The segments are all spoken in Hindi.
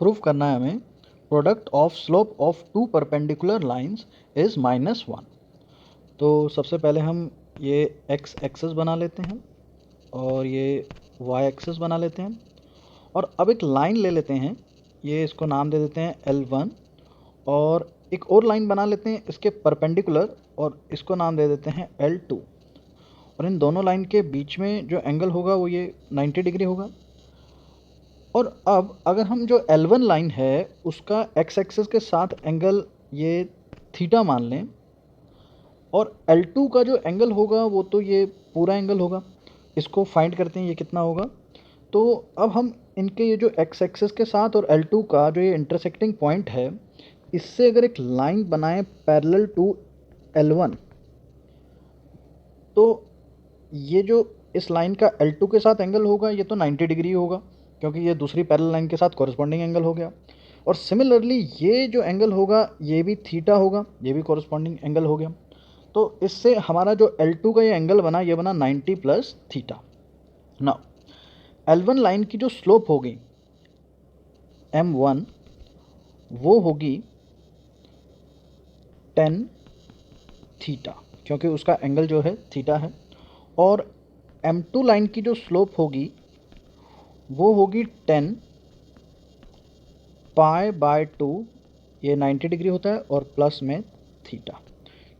प्रूफ करना है हमें product of slope of two perpendicular lines is -1। तो सबसे पहले हम ये x एक्सेस बना लेते हैं और ये y एक्सेस बना लेते हैं और अब एक लाइन ले लेते हैं, ये इसको नाम दे देते हैं L1 और एक और लाइन बना लेते हैं इसके परपेंडिकुलर और इसको नाम दे देते हैं L2 और इन दोनों लाइन के बीच में जो एंगल होगा वो ये 90 डिग्री होगा। और अब अगर हम जो L1 लाइन है उसका x एक्सिस के साथ एंगल ये थीटा मान लें और L2 का जो एंगल होगा वो तो ये पूरा एंगल होगा, इसको फाइंड करते हैं ये कितना होगा। तो अब हम इनके ये जो x एक्सिस के साथ और L2 का जो ये इंटरसेक्टिंग पॉइंट है इससे अगर एक लाइन बनाएं पैरेलल टू L1 तो ये जो इस लाइन का L2 के साथ एंगल होगा ये तो 90 डिग्री होगा क्योंकि ये दूसरी पैरेलल लाइन के साथ कॉरस्पॉन्डिंग एंगल हो गया। और सिमिलरली ये जो एंगल होगा ये भी थीटा होगा, ये भी कॉरस्पॉन्डिंग एंगल हो गया। तो इससे हमारा जो L2 का ये एंगल बना ये बना 90 plus theta. Now L1 line की जो स्लोप होगी M1 वो होगी 10 थीटा क्योंकि उसका एंगल जो है थीटा है। और M2 लाइन की जो स्लोप होगी वो होगी 10 पाई बाय 2, ये 90 डिग्री होता है और प्लस में थीटा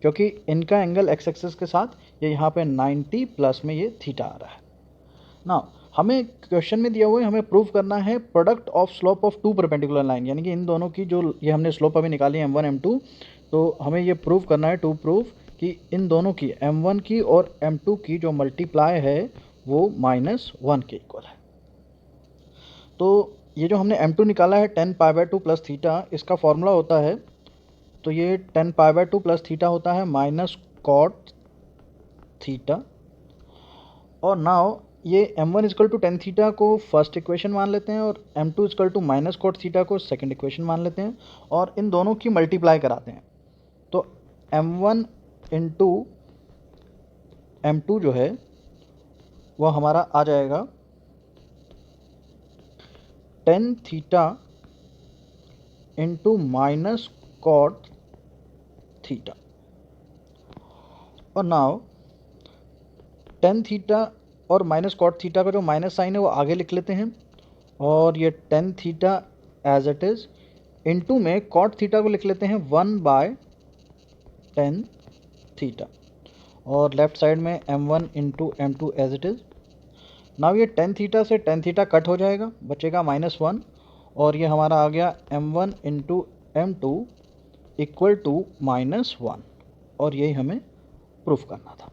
क्योंकि इनका एंगल एक्स एक्सिस के साथ ये यहाँ पे 90 प्लस में ये थीटा आ रहा है। ना हमें क्वेश्चन में दिया हुआ है हमें प्रूव करना है product of slope of two perpendicular line, यानी कि इन दोनों की जो ये हमने स्लोप अभी निकाली है M1 M2, तो हमें ये प्रूव करना है टू प्रूव कि इन दोनों की M1 की और M2 की जो मल्टीप्लाई है वो -1 के इक्वल है। तो ये जो हमने M2 निकाला है 10 पाई बाय 2 प्लस थीटा, इसका फॉर्मूला होता है तो ये 10 पाई बाय 2 प्लस थीटा होता है माइनस कॉट थीटा। और नाउ ये M1 इजकल टू 10 थीटा को फर्स्ट इक्वेशन मान लेते हैं और M2 is equal to minus cot theta को सेकंड इक्वेशन मान लेते हैं और इन दोनों की मल्टीप्लाई कराते हैं। तो M1 इंटू M2 जो है वो हमारा आ जाएगा 10 theta into minus cot theta. और नाउ 10 थीटा और माइनस कॉट थीटा का जो माइनस साइन है वो आगे लिख लेते हैं और ये 10 theta as it is into में कॉट थीटा को लिख लेते हैं 1/10 थीटा और लेफ्ट साइड में M1 into M2 as it is. Now ये 10 थीटा से 10 थीटा कट हो जाएगा, बचेगा -1 और ये हमारा आ गया M1 into M2 equal to -1 और यही हमें प्रूफ करना था।